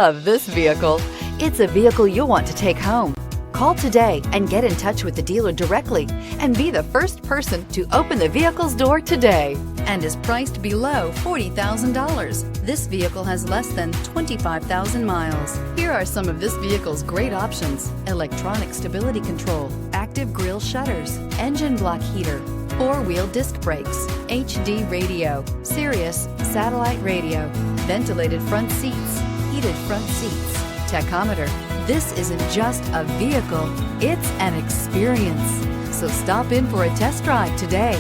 Of this vehicle. It's a vehicle you'll want to take home. Call today and get in touch with the dealer directly and be the first person to open the vehicle's door today, and is priced below $40,000. This vehicle has less than 25,000 miles. Here are some of this vehicle's great options: electronic stability control, active grille shutters, engine block heater, four-wheel disc brakes, HD radio, Sirius satellite radio, ventilated front seats, heated front seats, tachometer. This isn't just a vehicle, it's an experience. So stop in for a test drive today.